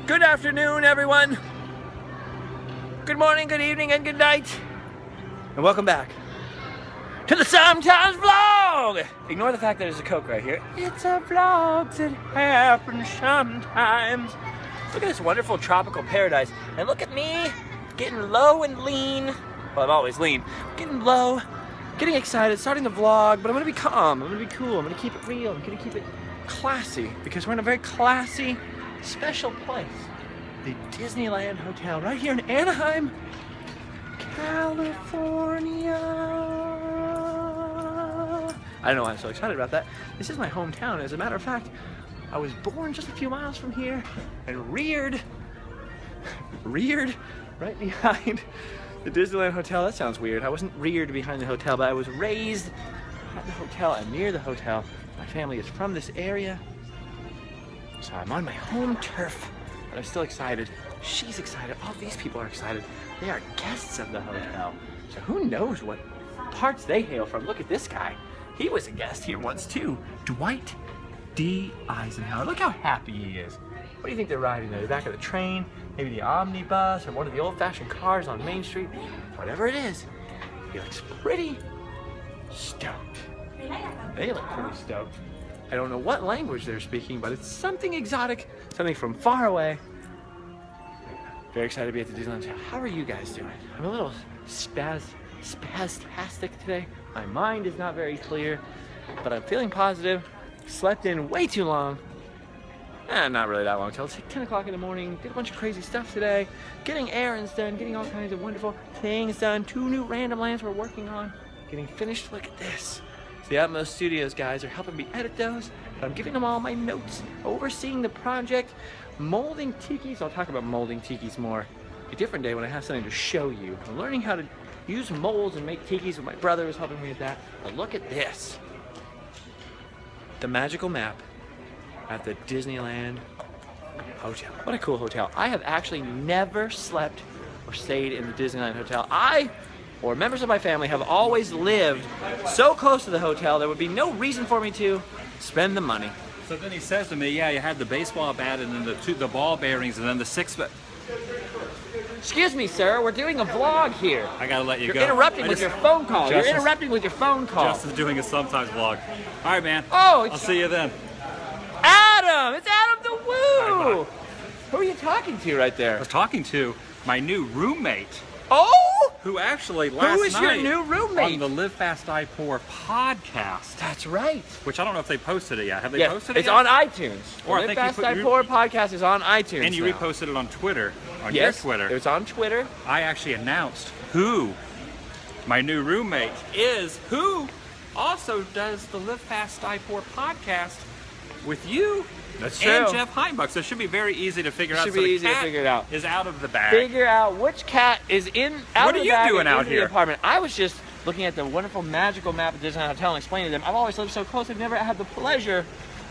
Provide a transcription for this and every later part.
Good afternoon, everyone. Good morning, good evening, and good night. And welcome back to the Sometimes Vlog. Ignore the fact that there's a Coke right here. It's a vlog that happens sometimes. Look at this wonderful tropical paradise. And look at me, getting low and lean. Well, I'm always lean. Getting low, getting excited, starting the vlog, but I'm gonna be calm, I'm gonna be cool, I'm gonna keep it real, I'm gonna keep it classy, because we're in a very classy, special place. The Disneyland Hotel, right here in Anaheim, California. I don't know why I'm so excited about that. This is my hometown. As a matter of fact, I was born just a few miles from here and reared right behind the Disneyland Hotel. That sounds weird. I wasn't reared behind the hotel, but I was raised at the hotel and near the hotel. My family is from this area, so I'm on my home turf, but I'm still excited. She's excited. All these people are excited. They are guests of the hotel, so who knows what parts they hail from. Look at this guy. He was a guest here once too. Dwight D. Eisenhower. Look how happy he is. What do you think they're riding there? The back of the train, maybe the omnibus, or one of the old-fashioned cars on Main Street. Whatever it is, he looks pretty stoked. They look pretty stoked. I don't know what language they're speaking, but it's something exotic, something from far away. Very excited to be at the Disneyland Hotel. How are you guys doing? I'm a little spastastic today. My mind is not very clear, but I'm feeling positive. Slept in way too long. Not really that long, till it's like 10 o'clock in the morning. Did a bunch of crazy stuff today. Getting errands done, getting all kinds of wonderful things done. 2 new random lands we're working on. Getting finished. Look at this. So the Utmost Studios guys are helping me edit those. I'm giving them all my notes, overseeing the project, molding tikis. I'll talk about molding tikis more a different day when I have something to show you. I'm learning how to use molds and make tikis, with my brother was helping me with that. But look at this. The magical map at the Disneyland Hotel. What a cool hotel. I have actually never slept or stayed in the Disneyland Hotel. I, or members of my family, have always lived so close to the hotel there would be no reason for me to spend the money. So then he says to me, yeah, you had the baseball bat and then the ball bearings and then the 6 foot. Excuse me, sir, we're doing a vlog here. I gotta let you go. You're interrupting with your phone call. You're interrupting with your phone call. Justin's doing a Sometimes vlog. All right, man. Oh, I'll see you then. Adam! It's Adam the Woo! Who are you talking to right there? I was talking to my new roommate. Oh! Who actually last Who is your night new roommate? on the Live Fast Die Poor podcast. That's right. Which I don't know if they posted it yet. Have they posted it it's yet? on iTunes. Or the I Live think Fast Die Poor podcast is on iTunes And you now. reposted it on Twitter. On Yes, your Twitter. it was on Twitter. I actually announced who my new roommate is, who also does the Live Fast Die Poor podcast with you. That's and true. Jeff Heimbach. So it should be very easy to figure out. Should be easy to figure it out. Is out of the bag. Figure out which cat is in out What of are the you bag doing and out into here? the apartment. I was just looking at the wonderful magical map of Disneyland Hotel and explaining to them. I've always lived so close. I've never had the pleasure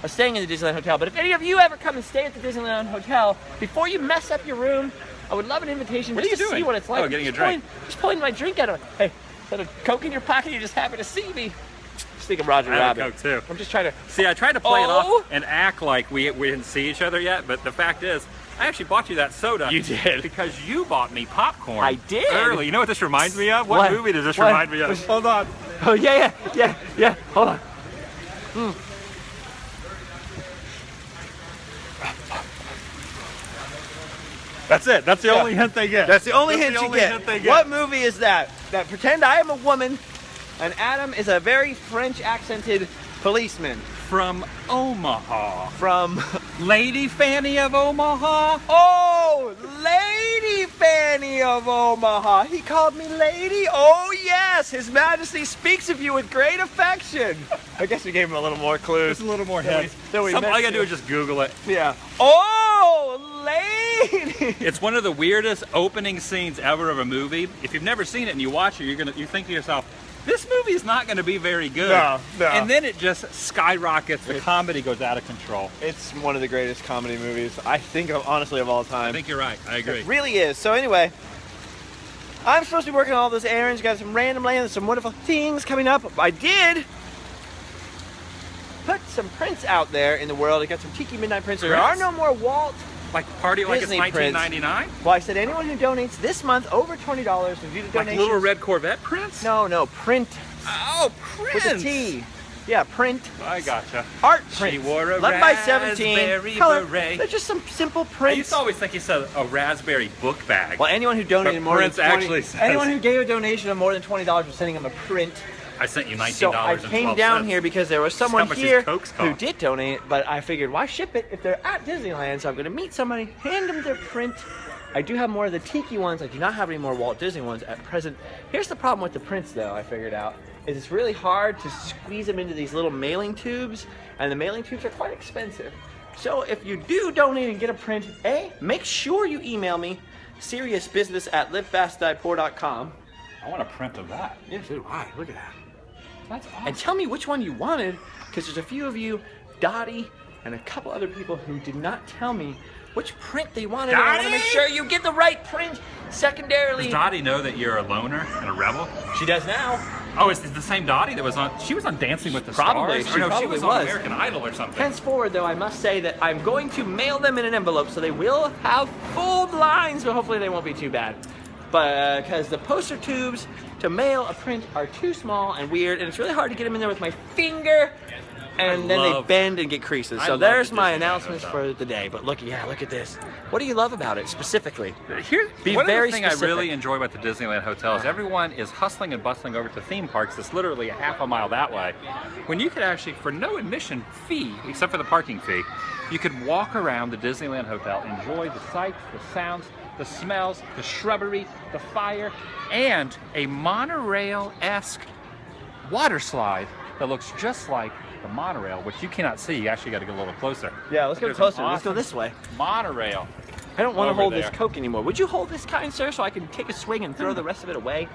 of staying in the Disneyland Hotel. But if any of you ever come and stay at the Disneyland Hotel, before you mess up your room, I would love an invitation What are just you to see doing? what it's like. Oh, getting a drink. Just pulling my drink out of it. Hey, is that a Coke in your pocket? You're just happy to see me. Just think of Roger I have Rabbit. a Coke too. I'm just trying to. See, I tried to play it Oh! off and act like we didn't see each other yet, but the fact is, I actually bought you that soda. You did. Because you bought me popcorn. I did. Early. You know what this reminds me of? What What? movie does this What? remind me of? Hold on. Oh yeah. Hold on. That's it. That's the only hint they get. That's the only hint the you only get. hint they get. What movie is that? That pretend I am a woman and Adam is a very French accented policeman From Omaha. from Lady Fanny of Omaha. Oh, Lady Fanny of Omaha. He called me lady. Oh yes, His Majesty speaks of you with great affection. I guess we gave him a little more clues. Just a little more Then hints. we All you missed gotta do you. is just Google it. Yeah. Oh, lady. It's one of the weirdest opening scenes ever of a movie. If you've never seen it and you watch it, you think to yourself, this movie is not going to be very good. No. And then it just skyrockets. The comedy goes out of control. It's one of the greatest comedy movies, I think, honestly, of all time. I think you're right. I agree. It really is. So anyway, I'm supposed to be working on all those errands. Got some random land, some wonderful things coming up. I did put some prints out there in the world. I got some Tiki Midnight prints. There are no more Walt Like party like Disney it's prints. 1999? Well, I said anyone who donates this month over $20 will do the Like donation. little red Corvette prints? No, print Oh, prints! with a T. Yeah, print. I gotcha. Art She print. wore a 11 by 17. raspberry Color. beret. They're just some simple I prints. used to always think you said a raspberry book bag. Well, anyone who donated But more than Prince 20, actually says- anyone who gave a donation of more than $20 was sending them a print. I sent you $19 So I came down here because there was someone how much here these Cokes who cost. did donate, but I figured why ship it if they're at Disneyland? So I'm going to meet somebody, hand them their print. I do have more of the Tiki ones. I do not have any more Walt Disney ones at present. Here's the problem with the prints, though. I figured out is it's really hard to squeeze them into these little mailing tubes, and the mailing tubes are quite expensive. So if you do donate and get a print, make sure you email me seriousbusiness@livefastdiepoor.com. I want a print of that. Yeah, so do I. Look at that. That's awesome. And tell me which one you wanted, because there's a few of you, Dottie, and a couple other people who did not tell me which print they wanted. And I want to make Dottie? sure you get the right print. Secondarily, Does Dottie know that you're a loner and a rebel? she does now. Oh, it's the same Dottie that was on. She was on Dancing with the Probably. Stars. She Or no, she probably was was. on American Idol or something. Henceforward, though, I must say that I'm going to mail them in an envelope, so they will have fold lines, but hopefully they won't be too bad. But because the poster tubes to mail a print are too small and weird, and it's really hard to get them in there with my finger, and then they bend and get creases. I So love there's the my Disneyland announcements Hotel. for the day. But look at this. What do you love about it specifically? Here, Be one very of the things specific. I really enjoy about the Disneyland Hotel is everyone is hustling and bustling over to theme parks that's literally a half a mile that way. When you could actually, for no admission fee, except for the parking fee, you could walk around the Disneyland Hotel, enjoy the sights, the sounds, the smells, the shrubbery, the fire, and a monorail-esque water slide that looks just like the monorail, which you cannot see. You actually got to get a little closer. Yeah, let's go There's an closer. Let's go awesome this way. Monorail. I don't want to over hold there. this Coke anymore. Would you hold this, kind sir, so I can take a swing and throw the rest of it away?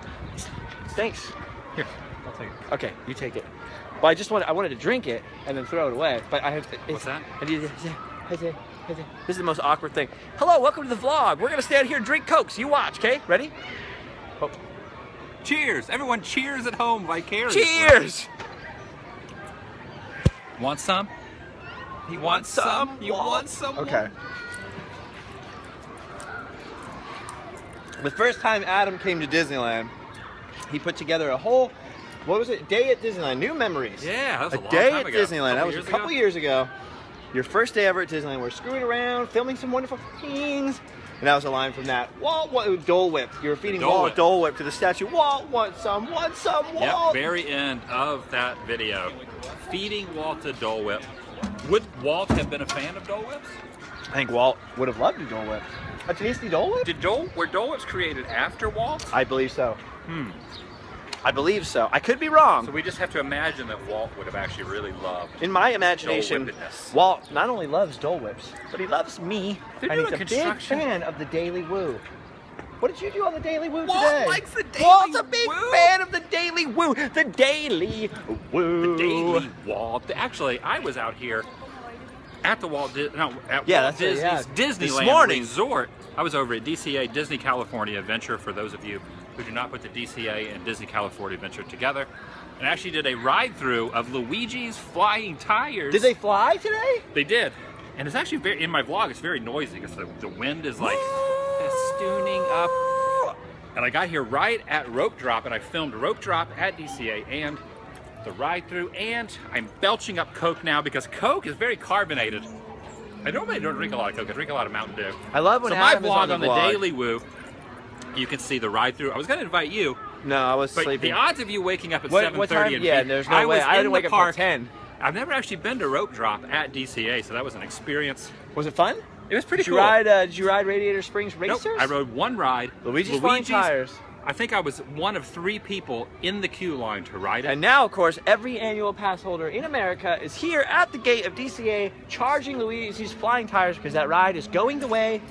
Thanks. Here, I'll take it. Okay, you take it. Well, I wanted to drink it and then throw it away, but I have to. What's that? This is the most awkward thing. Hello, welcome to the vlog. We're gonna stand here and drink Cokes. You watch, okay? Ready? Oh. Cheers! Everyone cheers at home vicariously. Cheers! Want some? He wants some? You want some? Okay. The first time Adam came to Disneyland, he put together a whole, what was it? Day at Disneyland, New Memories. Yeah, that was a A long day time at ago. Disneyland. That was a couple years ago. Your first day ever at Disneyland. We're screwing around, filming some wonderful things. And that was a line from that. Walt, Dole Whip. You were feeding Dole Walt Whip. Dole Whip to the statue. Walt, want some, Yep, Walt. very end of that video. Feeding Walt a Dole Whip. Would Walt have been a fan of Dole Whips? I think Walt would have loved a Dole Whip. A tasty Dole Whip? Were Dole Whips created after Walt? I believe so. I believe so. I could be wrong. So we just have to imagine that Walt would have actually really loved. In my imagination, Dole Whippedness. Walt not only loves Dole Whips, but he loves me. They're and he's doing a big construction. fan of the Daily Woo. What did you do on the Daily Woo Walt today? likes the Daily Walt's a big Woo. fan of the Daily Woo. The Daily Woo. Daily Walt. Actually, I was out here at the Walt Disney's This Disneyland morning. Resort. I was over at DCA, Disney California Adventure, for those of you who do not put the DCA and Disney California Adventure together. And actually did a ride-through of Luigi's Flying Tires. Did they fly today? They did. And it's actually very, in my vlog, it's very noisy because the wind is like festooning up. And I got here right at rope drop, and I filmed rope drop at DCA and the ride-through, and I'm belching up Coke now because Coke is very carbonated. I normally don't drink a lot of Coke, I drink a lot of Mountain Dew. I love when So my Adam is vlog on the vlog. Daily Woo, you can see the ride-through. I was going to invite you, No, I was but sleeping. the odds of you waking up at What 7:30 time? and Yeah, being- there's no way. was I in didn't wake the up till park. 10. I've never actually been to rope drop at DCA, so that was an experience. Was it fun? It was pretty Did cool. Did you ride Radiator Springs Nope, Racers? I rode one ride. Luigi's Flying Tires. I think I was one of 3 people in the queue line to ride it. And now, of course, every annual pass holder in America is here at the gate of DCA charging Luigi's Flying Tires because that ride is going the way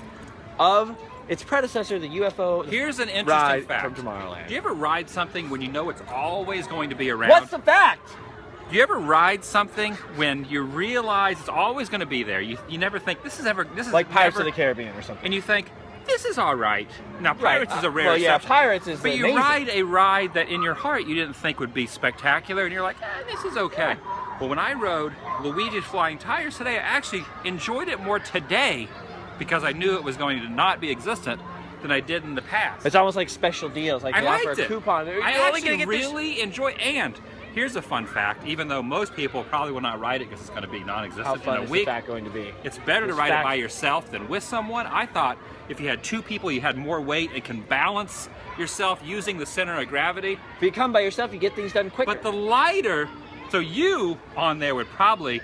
of its predecessor, the UFO Here's an interesting ride fact. from Tomorrowland. Do you ever ride something when you know it's always going to be around? What's the fact? Do you ever ride something when you realize it's always going to be there? You never think this is Like Pirates never, of the Caribbean or something. and you think this is all right. Now Pirates is a rare Well, yeah, exception. Pirates is But you amazing. ride a ride that in your heart you didn't think would be spectacular, and you're like, this is okay. Well, when I rode Luigi's Flying Tires today, I actually enjoyed it more today because I knew it was going to not be existent than I did in the past. It's almost like special deals, like I they offer liked a it. coupon. You're I only gonna actually get this. really enjoy. And here's a fun fact: even though most people probably will not ride it because it's going to be How non-existent fun in a is week, the fact going to be? it's better to This ride fact- it by yourself than with someone. I thought if you had two people, you had more weight and can balance yourself using the center of gravity. If you come by yourself, you get things done quicker. But the lighter, so you on there would probably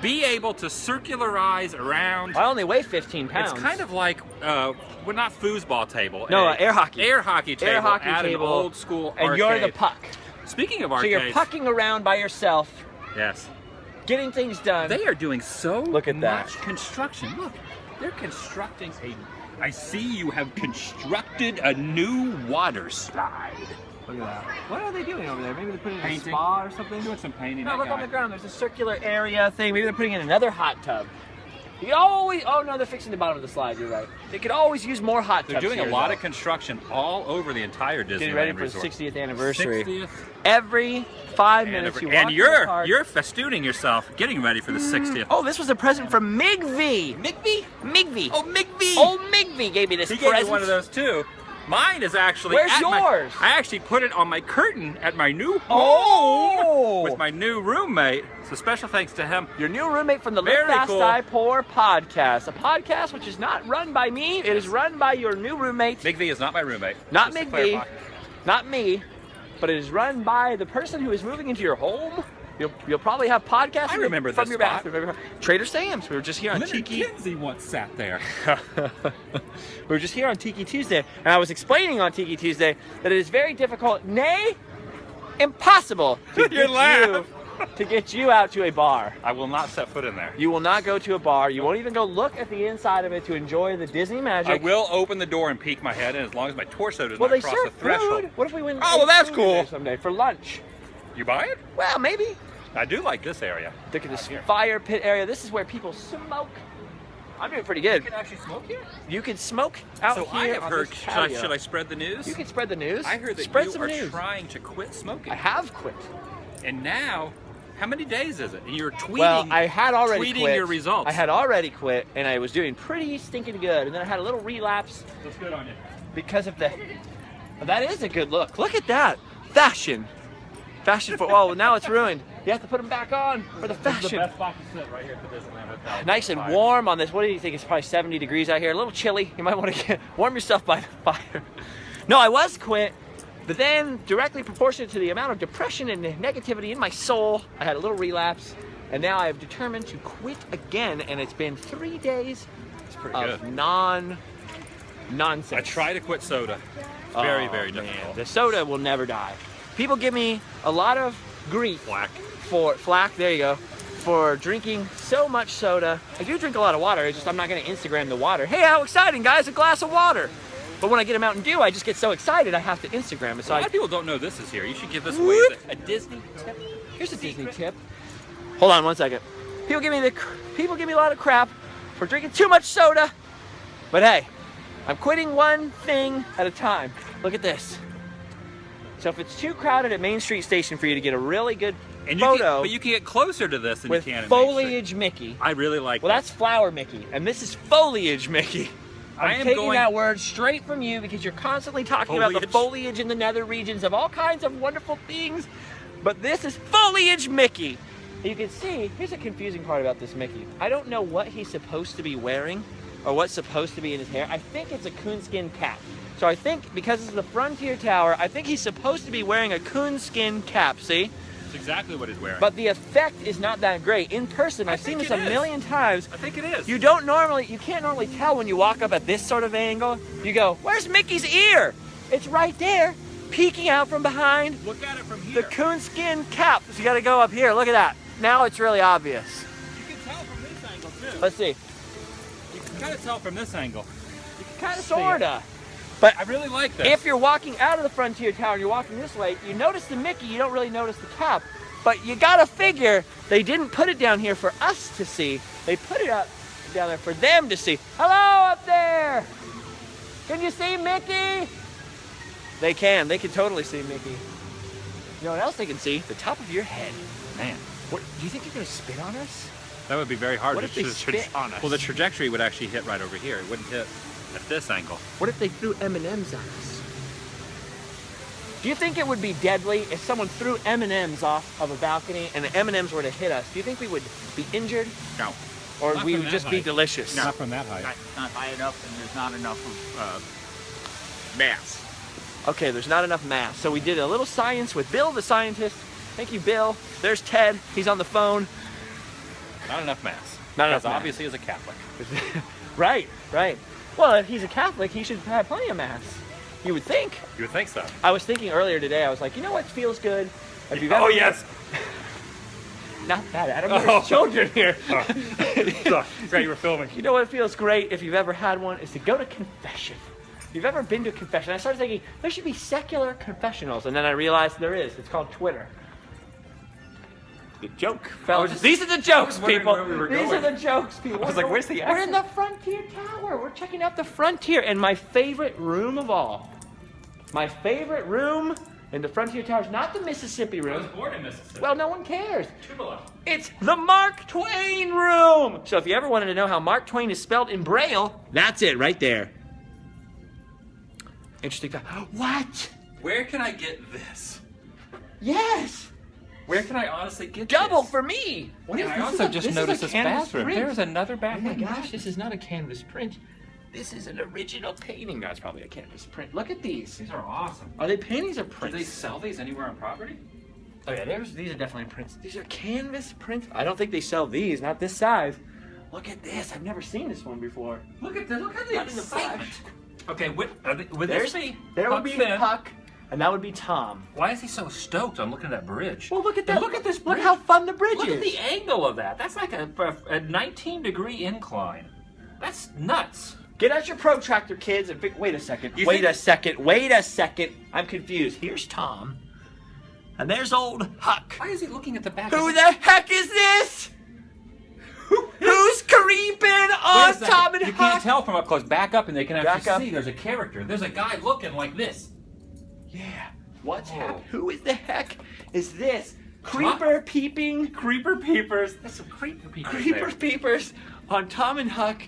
be able to circularize around. I only weigh 15 pounds. It's kind of like, well, not foosball table. No, air hockey. Air hockey table. Air hockey at table, an old school and arcade. you're the puck. Speaking of So arcades. you're pucking around by yourself, Yes. getting things done. They are doing so Look at that. much construction. Look, they're constructing I see you have constructed a new water slide. Look at that. What are they doing over there? Maybe they're putting in a Painting. spa or something? Doing some painting. No, that look guy. on the ground. There's a circular area thing. Maybe they're putting in another hot tub. You can always. Oh no, they're fixing the bottom of the slide. You're right. They could always use more hot tubs. They're doing a here, lot though. of construction all over the entire Disneyland Getting ready for resort. the 60th anniversary. 60th. Every 5 minutes you walk and in the park. you're festooning yourself, getting ready for the 60th. Oh, this was a present from Migvy. Migvy? Migvy. Oh, Migvy! Old Migvy gave me this He present. gave me one of those too. Mine is actually. Where's at yours? I actually put it on my curtain at my new home Oh! with my new roommate. So special thanks to him. Your new roommate from the Very Live Fast cool. Die Poor podcast. A podcast which is not run by me. It is run by your new roommate. Migvy is not my roommate. Not just to Migvy. clarify. Not me. But it is run by the person who is moving into your home. You'll probably have podcasts I remember from this your spot. bathroom. Trader Sam's. We were just here on Leonard Tiki. Kinsey once sat there. We were just here on Tiki Tuesday, and I was explaining on Tiki Tuesday that it is very difficult, nay, impossible to get you out to a bar. I will not set foot in there. You will not go to a bar. You won't even go look at the inside of it to enjoy the Disney magic. I will open the door and peek my head in as long as my torso does Well, not they cross serve the threshold. food. What if we went? Oh, well, that's ate food in there cool. someday for lunch. You buy it? Well, maybe. I do like this area. Look at this here. fire pit area. This is where people smoke. I'm doing pretty good. You can actually smoke here? You can smoke out So here I have on heard, this should I, patio. should I spread the news? You can spread the news. I heard that spread you some are news. trying to quit smoking. I have quit. And now, how many days is it? And you're tweeting, Well, I had already tweeting quit. your results. I had already quit, and I was doing pretty stinking good. And then I had a little relapse Looks good on you. because of the. That is a good look. Look at that fashion. Fashion for. Oh, now it's ruined. You have to put them back on for the This is the fashion. best spot to sit right here at the Disneyland Hotel. Nice and warm on this. What do you think? It's probably 70 degrees out here. A little chilly. You might want to warm yourself by the fire. No, I was quit, but then directly proportionate to the amount of depression and negativity in my soul, I had a little relapse, and now I have determined to quit again. And it's been 3 days It's pretty of good. nonsense. I try to quit soda. It's very, Oh, very man. difficult. The soda will never die. People give me a lot of grief Black. for flack. There you go. For drinking so much soda. I do drink a lot of water. It's just I'm not going to Instagram the water. Hey, how exciting, guys! A glass of water. But when I get a Mountain Dew, I just get so excited I have to Instagram it. So A lot I of people don't know this is here. You should give this away as a Disney tip. here's a Disney tip. Hold on 1 second. People give me a lot of crap for drinking too much soda. But hey, I'm quitting one thing at a time. Look at this. So if it's too crowded at Main Street Station for you to get a really good And you photo but you can get closer to this than with you can in Main Street. foliage Mickey. I really like Well, that's flower Mickey, and this is foliage Mickey. I I'm am taking going- that word straight from you because you're constantly talking about the Foliage. foliage in the nether regions of all kinds of wonderful things. But this is foliage Mickey. You can see, here's a confusing part about this Mickey. I don't know what he's supposed to be wearing or what's supposed to be in his hair. I think it's a coonskin cap. So I think because it's the Frontier Tower, I think he's supposed to be wearing a coonskin cap, see? That's exactly what he's wearing. But the effect is not that great. In person, I've seen think this a it is. million times. I think it is. You can't normally tell when you walk up at this sort of angle. You go, where's Mickey's ear? It's right there, peeking out from behind Look at it from the here. coonskin cap. So you gotta go up here, look at that. Now it's really obvious. You can tell from this angle too. Let's see. You can kind of tell from this angle. Kind of, sorta. But I really like this. if you're walking out of the Frontier Tower and you're walking this way, you notice the Mickey, you don't really notice the cap. But you gotta figure they didn't put it down here for us to see. They put it up down there for them to see. Hello up there! Can you see Mickey? They can totally see Mickey. You know what else they can see? The top of your head. Man, What, do you think you're gonna spit on us? That would be very hard. What if they spit on us? Well, the trajectory would actually hit right over here. It wouldn't hit at this angle. What if they threw M&Ms at us? Do you think it would be deadly if someone threw M&Ms off of a balcony and the M&Ms were to hit us? Do you think we would be injured? No. Or Not we from would that just be height. delicious? Not from that height. Not high enough, and there's not enough of mass. Okay, there's not enough mass. So we did a little science with Bill, the scientist. Thank you, Bill. There's Ted. He's on the phone. Not enough mass. Not enough Because mass. obviously he's a Catholic. Right, right. Well, if he's a Catholic, he should have plenty of mass. You would think. You would think so. I was thinking earlier today, I was like, you know what feels good? If you've Oh, ever- yes. Not that, Adam. There's children here. Great, you were filming. You know what feels great if you've ever had one is to go to confession. If you've ever been to a confession, I started thinking there should be secular confessionals, and then I realized there is. It's called Twitter. Good joke, fellas. These are the jokes, wondering people. where we were These are going. the jokes, people. I was like, where's the We're in the accent? Frontier Tower. We're checking out the Frontier, and my favorite room of all. My favorite room in the Frontier Tower is not the Mississippi I was room. born in Mississippi. Well, no one cares. Tupelo. It's the Mark Twain room. So if you ever wanted to know how Mark Twain is spelled in Braille, that's it right there. Interesting fact. What? Where can I get this? Yes. Where can I honestly get Double this? for me. What And is I this? also just noticed this canvas bathroom. print. There's another Oh bathroom. my gosh, this is not a canvas print. This is an original painting. No, it's probably a canvas print. Look at these. These are awesome. Are they paintings or Do prints? they sell these anywhere on property? Oh yeah, these are definitely prints. These are canvas prints. I don't think they sell these, not this size. Look at this. I've never seen this one before. Look at this. Look at the Not in the excitement. flesh. Okay, would There's this be there would Huck be Finn? Huck, and that would be Tom. Why is he so stoked on looking at that bridge? Well, look at that. And look at this Look bridge. how fun the bridge Look is. at the angle of that. That's like a 19-degree incline. That's nuts. Get out your protractor, kids, and wait a second. You Wait think- a second. Wait a second. I'm confused. Here's Tom, and there's old Huck. Why is he looking at the back? Who of the heck is this? Who's creeping on Tom and You Huck? can't tell from up close. Back up and they can Back actually up. see there's a character. There's a guy looking like this. Yeah. What's Whoa. happening? Who is the heck is this? Creeper peeping. Creeper peepers. There's some creeper peepers Creeper there. peepers on Tom and Huck.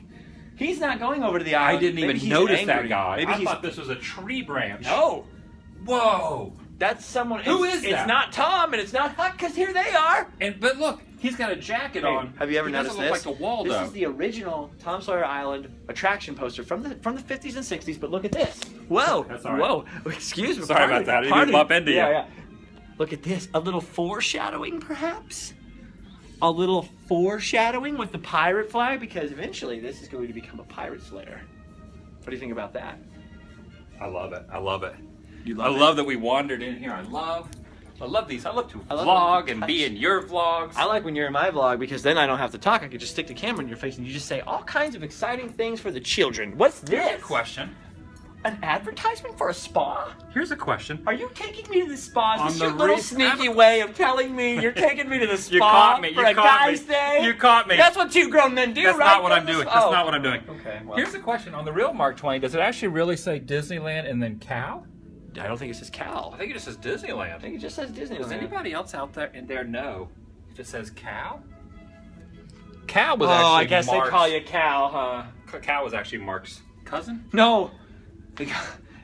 He's not going over to the I island. didn't Maybe even he's notice angry. that guy. Maybe I he's. thought this was a tree branch. No, Whoa. that's someone. Who it's, is It's that? not Tom and it's not Huck because here they are. But look, he's got a jacket on. Have you ever he noticed doesn't this? look like a Waldo. This is the original Tom Sawyer Island attraction poster from the 50s and 60s. But look at this. Whoa. That's all right. Whoa. Excuse me. Sorry about that. I didn't mean to bump into you. Yeah, yeah. Look at this. A little foreshadowing, perhaps. A little foreshadowing with the pirate flag because eventually this is going to become a pirate slayer. What do you think about that? I love it. I love it. You I love that we wandered in here. I love these. I love to I love vlog when you and be touch. in your vlogs. I like when you're in my vlog because then I don't have to talk. I can just stick the camera in your face and you just say all kinds of exciting things for the children. What's Here's a this? question. An advertisement for a spa? Here's a question. Are you taking me to the spa? On Is this the your little reef- sneaky way of telling me you're taking me to the spa You caught me. for You a caught guy's me. day? You caught me. That's what two grown men do, That's right? not what I'm Go to doing. the- That's oh. not what I'm doing. Okay, well. Here's the question. On the real Mark Twain, does it actually really say Disneyland and then cow? I don't think it says Cal. I think it just says I Disneyland. think it just says Disneyland. Does anybody else out there know if it says cow? Cow was Oh, actually I guess Mark's, they call you Cal, huh? Cow was actually Mark's cousin. No.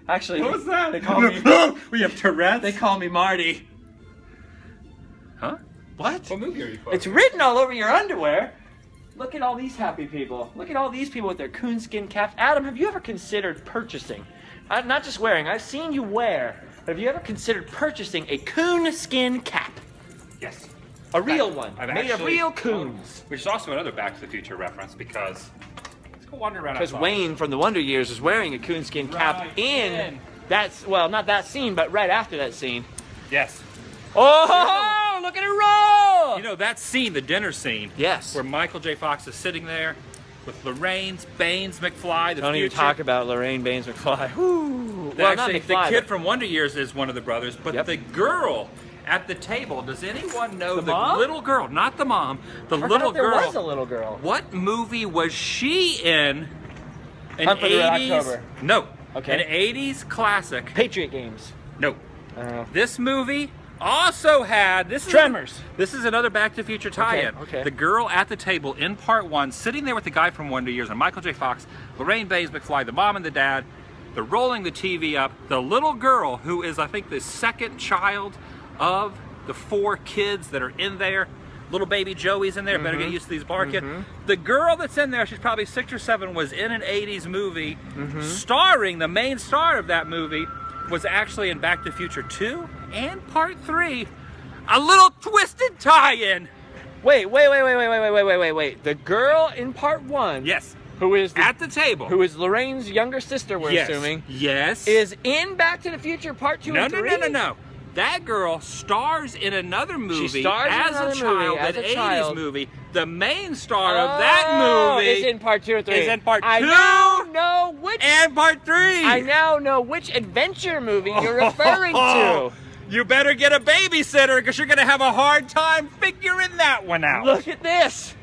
Actually, What was that? They call me. We have Tourette's. They call me Marty. Huh? What? What movie are you It's written all over your underwear. Look at all these happy people. Look at all these people with their coonskin caps. Adam, have you ever considered purchasing? Not just wearing. I've seen you wear. Have you ever considered purchasing a coonskin cap? Yes. A real one, I've made of actually- real coons. Which is also another Back to the Future reference because let's go wander around Because outside. Wayne from the Wonder Years is wearing a coonskin cap Right in in. that's well, not that scene, but right after that scene. Yes. Oh, look at it roll! You know that scene, the dinner scene, Yes. where Michael J. Fox is sitting there with Lorraine's, Baines, McFly, the Don't future. even talk about Lorraine Baines McFly. Woo. Well, not Actually, McFly. the kid but- from Wonder Years is one of the brothers, but Yep. the girl at the table, does anyone know The the mom? little girl, not the mom, the I forgot little there girl. was a little girl. What movie was she in? An Hunt for the Red 80s? October. No. Okay. An 80s classic. Patriot Games. No. I don't know. This movie also had Tremors. This is another Back to the Future tie-in. Okay. The girl at the table in part 1, sitting there with the guy from Wonder Years and Michael J. Fox, Lorraine Baines McFly, the mom and the dad. They're rolling the TV up. The little girl, who is I think the second child of the 4 kids that are in there. Little baby Joey's in there. Better get used to these barking. The girl that's in there, she's probably 6 or 7, was in an 80s movie, starring, the main star of that movie was actually in Back to the Future 2 and Part 3. A little twisted tie-in. Wait. The girl in part 1. Yes. Who is at the table? Who is Lorraine's younger sister? We're assuming. Yes. Is in Back to the Future Part 2 and 3. No. That girl stars in another movie She stars as in another a child, movie, as an a 80s child. movie. The main star of that movie is in Part 2 or 3. Is in Part 2 I now know which. and Part 3. I now know which adventure movie you're referring to. You better get a babysitter because you're going to have a hard time figuring that one out. Look at this.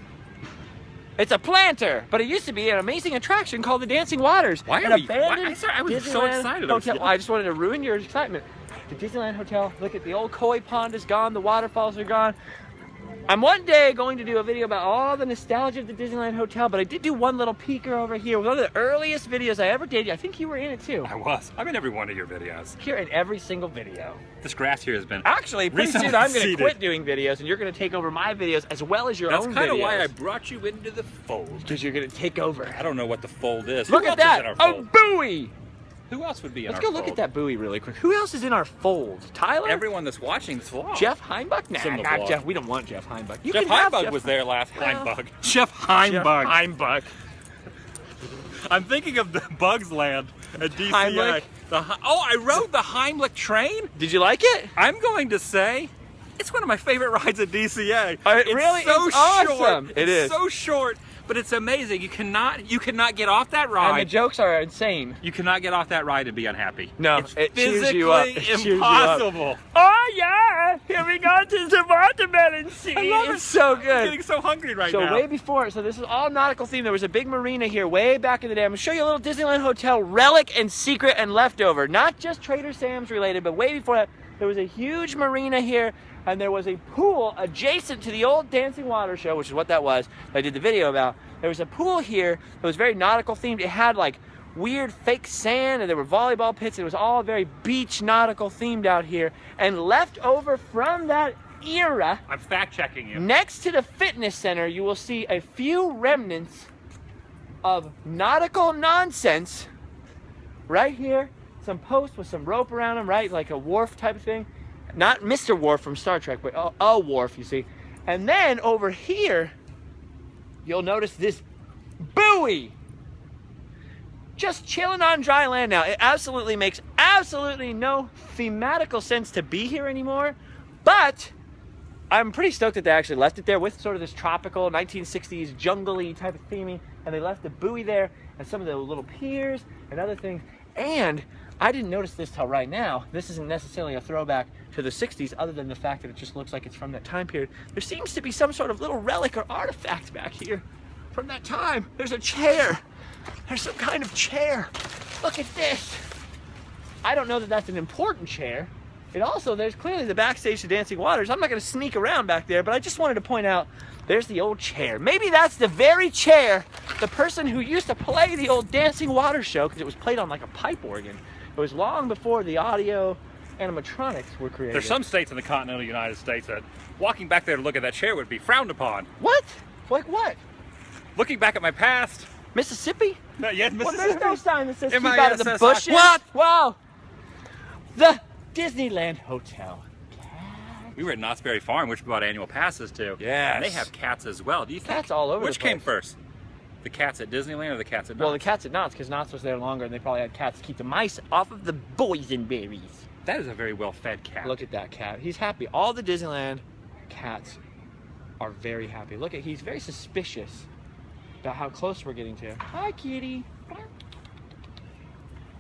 It's a planter, but it used to be an amazing attraction called the Dancing Waters. Why an are we? abandoned I was so Disneyland excited. Hotel. I just wanted to ruin your excitement. The Disneyland Hotel. Look at the old koi pond is gone. The waterfalls are gone. I'm one day going to do a video about all the nostalgia of the Disneyland Hotel, but I did do one little peeker over here. One of the earliest videos I ever did. I think you were in it too. I was. I'm in every one of your videos. Here in every single video. This grass here has been Actually, pretty soon I'm going to quit doing videos, and you're going to take over my videos as well as your own videos. That's kind of why I brought you into the fold. Because you're going to take over. I don't know what the fold is. Look Who at else that! is in our A fold? buoy! Who else would be in Let's our go fold? look at that buoy really quick. Who else is in our fold? Tyler? Everyone that's watching this vlog. Jeff Heinbuck? Nah, It's in the not vlog. Jeff. We don't want Jeff Heinbuck. You Jeff can have Heinbuck Jeff was there last. Well, Heinbuck. Jeff Heinbuck. Heinbuck. I'm thinking of the Bugs Land at DCA. Heimlich? I rode the Heimlich train. Did you like it? I'm going to say it's one of my favorite rides at DCA. It really so is awesome. Short. It is. So short, but it's amazing. You cannot get off that ride. And the jokes are insane. You cannot get off that ride and be unhappy. No, it's it cheers physically you up. It cheers you up. impossible. Oh yeah! Here we go to the watermelon scene. I love It's so I'm good. getting so hungry right So now. way before, so this is all nautical themed. There was a big marina here way back in the day. I'm gonna show you a little Disneyland Hotel relic and secret and leftover. Not just Trader Sam's related, but way before that, there was a huge marina here, and there was a pool adjacent to the old Dancing Water show, which is what that was, that I did the video about. There was a pool here that was very nautical themed. It had like weird fake sand, and there were volleyball pits. It was all very beach nautical themed out here. And left over from that era, I'm fact checking you. next to the fitness center, you will see a few remnants of nautical nonsense right here. Some posts with some rope around them, right? Like a wharf type of thing. Not Mr. Wharf from Star Trek, but a wharf, you see. And then over here, you'll notice this buoy. Just chilling on dry land now. It absolutely makes absolutely no thematical sense to be here anymore. But I'm pretty stoked that they actually left it there with sort of this tropical 1960s jungly type of theming. And they left the buoy there and some of the little piers and other things. And I didn't notice this till right now. This isn't necessarily a throwback to the 60s other than the fact that it just looks like it's from that time period. There seems to be some sort of little relic or artifact back here from that time. There's a chair. There's some kind of chair. Look at this. I don't know that that's an important chair. It also, there's clearly the backstage to Dancing Waters. I'm not going to sneak around back there, but I just wanted to point out there's the old chair. Maybe that's the very chair the person who used to play the old Dancing Water show, because it was played on like a pipe organ. It was long before the audio animatronics were created. There's some states in the continental United States that walking back there to look at that chair would be frowned upon. What? Like what? Looking back at my past. Mississippi? No, yes, Well, Mississippi. there's no sign that says keep M-I-S-S-I. out of the bushes. What? Wow. The Disneyland Hotel. We were at Knott's Berry Farm, which we bought annual passes to. Yes. And they have cats as well. Do you think? Cats all over Which the place. came first? The cats at Disneyland or the cats at Knott's? Well, the cats at Knott's, because Knott's was there longer, and they probably had cats to keep the mice off of the boysenberries. That is a very well-fed cat. Look at that cat. He's happy. All the Disneyland cats are very happy. Look at, he's very suspicious about how close we're getting to. Hi, kitty.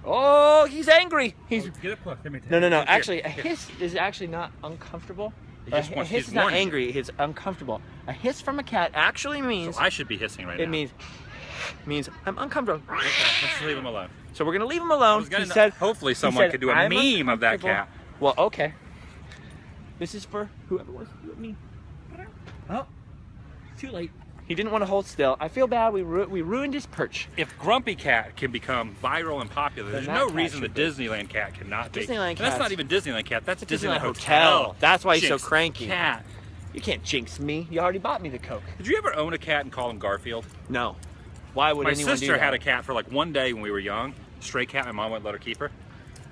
Oh, he's angry. He's Get up close. Let me no. Here, Actually, a here. hiss is actually not uncomfortable. He just A wants- hiss he's is not warning you. angry. It's uncomfortable. A hiss from a cat actually means So I should be hissing right now. it means I'm uncomfortable. Okay, let's leave him alone. So we're gonna leave him I alone. was gonna He said, hopefully he someone said, could do a "I'm meme of that uncomfortable." cat. Well, okay. This is for whoever wants to do it, me. Oh, too late. He didn't want to hold still. I feel bad. We ruined his perch. If Grumpy Cat can become viral and popular, there's no reason the Disneyland Cat cannot be. Disneyland Cat. That's not even Disneyland Cat. That's Disneyland Hotel. Hotel. That's why he's so Jinx cranky. Cat. You can't jinx me. You already bought me the Coke. Did you ever own a cat and call him Garfield? No. Why would My anyone do sister that? had a cat for like one day when we were young. Stray cat. My mom wouldn't let her keep her.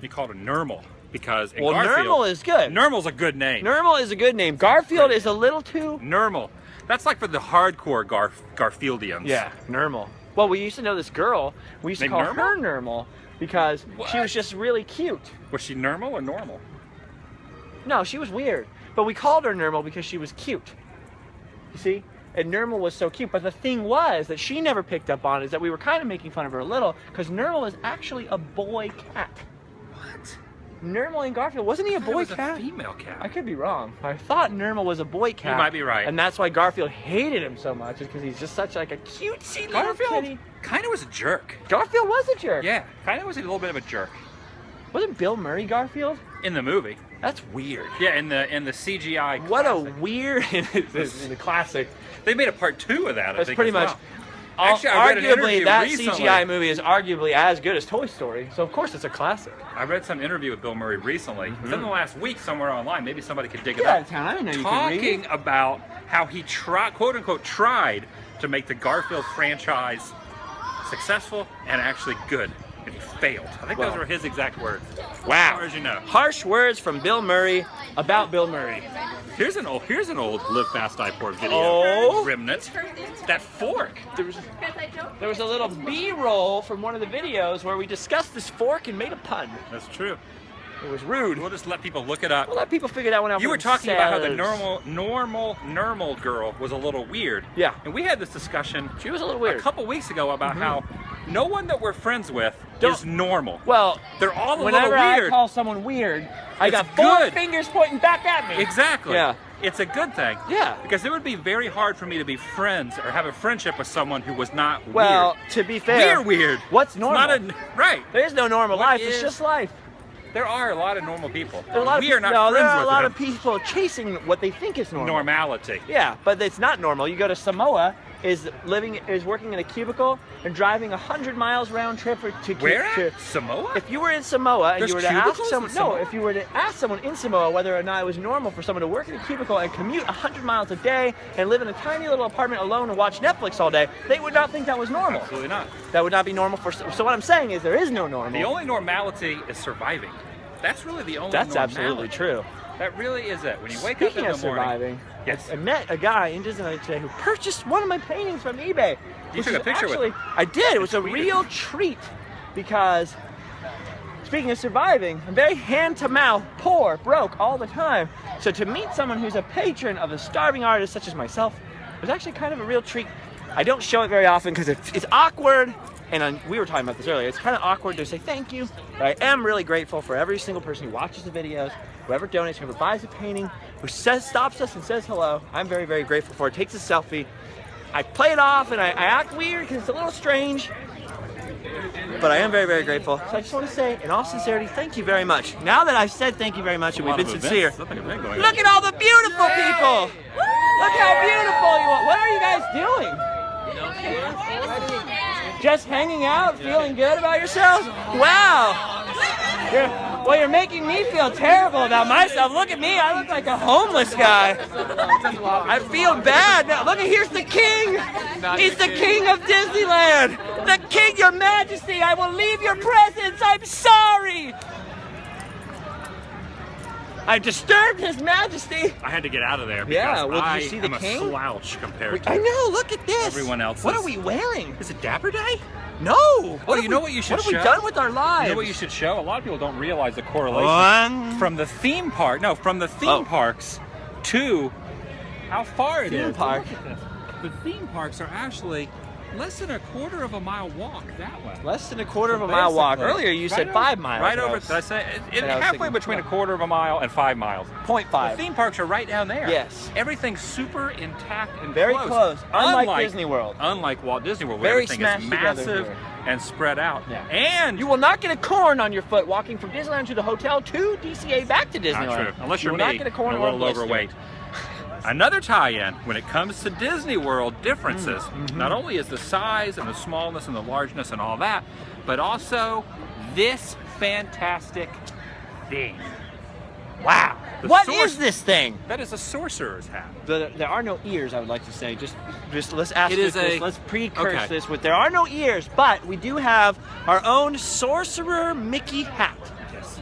We called her Nermal because in Garfield, Nermal is good. Nermal's a good name. Nermal is a good name. Garfield is a little too... Nermal. That's like for the hardcore Garfieldians. Yeah, Nermal. Well, we used to know this girl. We used to call her Nermal because she was just really cute. Was she Nermal or normal? No, she was weird. But we called her Nermal because she was cute. You see? And Nermal was so cute. But the thing was that she never picked up on is that we were kind of making fun of her a little because Nermal is actually a boy cat. What? Nermal and Garfield, wasn't he a boy cat? A female cat. I could be wrong. I thought Nermal was a boy cat. You might be right. And that's why Garfield hated him so much, is because he's just such like a cutesy little Garfield kitty. kind of was a jerk. Garfield was a jerk. Yeah, kind of was a little bit of a jerk. Wasn't Bill Murray Garfield? In the movie. That's weird. Yeah, in the CGI. What classic. a weird in the classic. They made a part 2 of that. That's I think, pretty as much. well. Actually, I read an Arguably, interview that recently. CGI movie is arguably as good as Toy Story, so of course it's a classic. I read some interview with Bill Murray recently. Within the last week, somewhere online. Maybe somebody could dig it Get out up. of town. I didn't know you could Talking read. about how he quote unquote tried to make the Garfield franchise successful and actually good, and he failed. I think those were his exact words. Wow. As far as you know. Harsh words from Bill Murray about Bill Murray. Here's an old Live Fast Die Poor video. Oh. Remnant. That fork. There was a little B-roll from one of the videos where we discussed this fork and made a pun. That's true. It was rude. We'll just let people look it up. We'll let people figure that one out. You for were talking about how the themselves. normal girl was a little weird. Yeah. And we had this discussion She was a little weird. a couple weeks ago about how no one that we're friends with Don't- is normal. Well, They're all a little whenever I weird. call someone weird, I It's got four good. fingers pointing back at me. Exactly. Yeah. It's a good thing. Yeah. Because it would be very hard for me to be friends or have a friendship with someone who was not Well, weird. to be fair, We're weird. What's It's normal? not right. There is no normal What life. is- It's just life. There are a lot of normal people. There are a lot of We are not no, friends there are a with lot them. of people chasing what they think is normal. Normality. Yeah, but it's not normal. You go to Samoa, is working in a cubicle and driving 100 miles round trip to Where to, at? Samoa? If you were in Samoa and There's you were to ask cubicles in someone, Samoa? if you were to ask someone in Samoa whether or not it was normal for someone to work in a cubicle and commute 100 miles a day and live in a tiny little apartment alone and watch Netflix all day, they would not think that was normal. Absolutely not. That would not be normal for. So what I'm saying is there is no normal. The only normality is surviving. That's really the only That's normality. absolutely true. That really is it. When you wake Speaking up in of the morning. surviving, Yes. I met a guy in Disneyland today who purchased one of my paintings from eBay. You which took a is picture with actually, him. I did. It was a tweeted. real treat because, speaking of surviving, I'm very hand-to-mouth, poor, broke all the time. So to meet someone who's a patron of a starving artist such as myself was actually kind of a real treat. I don't show it very often because it's awkward. And we were talking about this earlier. It's kind of awkward to say thank you, but I am really grateful for every single person who watches the videos, whoever donates, whoever buys a painting, who stops us and says hello. I'm very, very grateful for it. Takes a selfie. I play it off and I act weird because it's a little strange, but I am very, very grateful. So I just want to say, in all sincerity, thank you very much. Now that I've said thank you very much and we've been sincere, look at all the beautiful people. Look how beautiful you are. What are you guys doing? Just hanging out, feeling good about yourselves? Wow! You're making me feel terrible about myself. Look at me, I look like a homeless guy. I feel bad now. Look, here's the king! He's the king of Disneyland! The king, your majesty, I will leave your presence, I'm sorry! I disturbed his majesty! I had to get out of there because Yeah, well, did you see the am king? a slouch compared to I know, look at this! everyone else. What are we wearing? Is it Dapper Day? No! Oh, you know what you should What have show? we done with our lives? You know what you should show? A lot of people don't realize the correlation One. from the theme park. No, from the theme parks to how far it is. Theme park. Look at this. The theme parks are actually less than a quarter of a mile walk that way. Less than a quarter of a mile walk. Basically, Earlier you said 5 miles. Right over, did I say? Halfway between a quarter of a mile and 5 miles. 0.5. The theme parks are right down there. Yes. Everything's super intact and Very close. Unlike Disney World. Unlike Walt Disney World, where Very everything is smashed together massive here. and spread out. Yeah. And You will not get a corn on your foot walking from Disneyland to the hotel to DCA back to Disneyland. not true. Unless you're you me, will not get a corn and a or little blister. overweight. Another tie-in when it comes to Disney World differences, not only is the size and the smallness and the largeness and all that, but also this fantastic thing. Wow. The What source- is this thing? That is a sorcerer's hat. There are no ears, I would like to say. Just let's ask It is this. a- Let's precurse okay. this with there are no ears, but we do have our own sorcerer Mickey hat. Yes.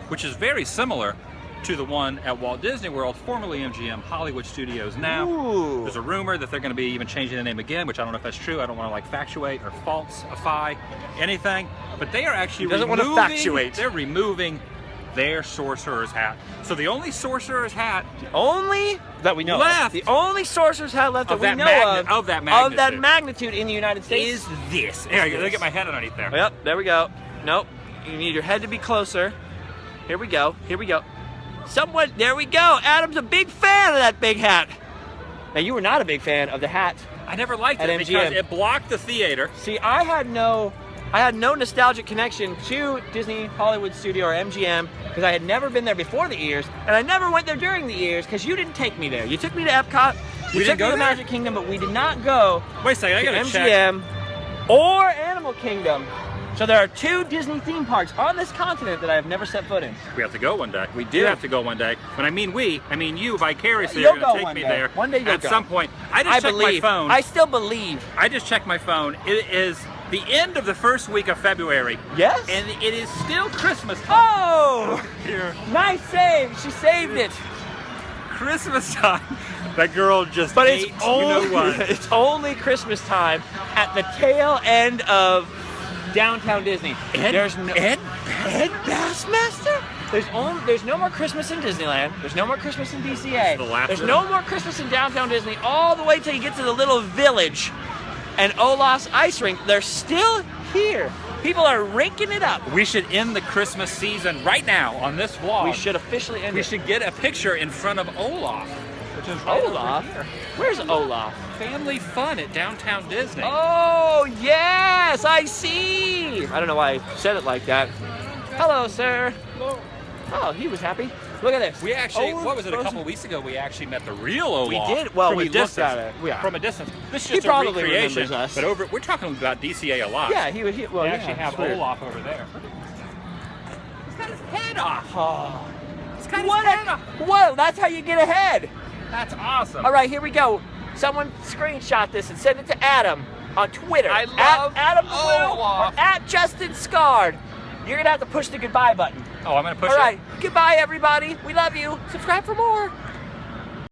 Which is very similar to the one at Walt Disney World, formerly MGM Hollywood Studios now. Ooh. There's a rumor that they're going to be even changing the name again, which I don't know if that's true. I don't want to like factuate or falsify anything, but they are actually He doesn't want to factuate. They're removing their sorcerer's hat. So the only sorcerer's hat Only that we know left. of. The only sorcerer's hat left that Of we that know of that magnitude. magnitude in the United States is this. Here, let me get my head underneath there. Yep, there we go. Nope. You need your head to be closer. Here we go. Here we go. Someone, there we go. Adam's a big fan of that big hat. Now, you were not a big fan of the hat. I never liked At it MGM. because it blocked the theater. See, I had no nostalgic connection to Disney Hollywood Studio or MGM because I had never been there before the years, and I never went there during the years because you didn't take me there. You took me to Epcot, you We took didn't go me to there? Magic Kingdom, but we did not go Wait a second, I to gotta check. MGM or Animal Kingdom. So there are 2 Disney theme parks on this continent that I have never set foot in. We have to go one day. We do do. have to go one day. When I mean we, I mean you vicariously You'll are going go to one take me day. there. One day you'll At go. some point. I just I checked believe. my phone. I still believe. I just checked my phone. It is the end of the first week of February. Yes? And it is still Christmas time. Oh! Here. Nice save. She saved it. Christmas time. That girl just But ate, it's only, you know what? it's only Christmas time at the tail end of downtown Disney. There's no Ed? Ed Bassmaster? There's no more Christmas in Disneyland. There's no more Christmas in DCA. The laughter. There's no more Christmas in downtown Disney all the way till you get to the little village. And Olaf's ice rink, they're still here. People are rinking it up. We should end the Christmas season right now on this vlog. We should officially end We it. should get a picture in front of Olaf, which is right Olaf? over here. Where's Olaf? Family fun at downtown Disney. Oh, yes, I see. I don't know why I said it like that. Hello, sir. Oh, he was happy. Look at this. We actually, Oh, what was it, a frozen- couple weeks ago, we actually met the real Olaf. We did? Well, from we a looked distance. at it. Yeah. From a distance. This is He just a probably recreation. remembers us. But we're talking about DCA Alive. Yeah, he was. Well, They yeah, actually have it's weird. Olaf over there. He's got his head off. Oh. He's got his What? head off. Whoa, that's how you get ahead. That's awesome. All right, here we go. Someone screenshot this and send it to Adam on Twitter. I love at Adam the Blue Olaf. or at Justin Scard. You're gonna have to push the goodbye button. Oh, I'm going to push All it. right, goodbye, everybody. We love you. Subscribe for more.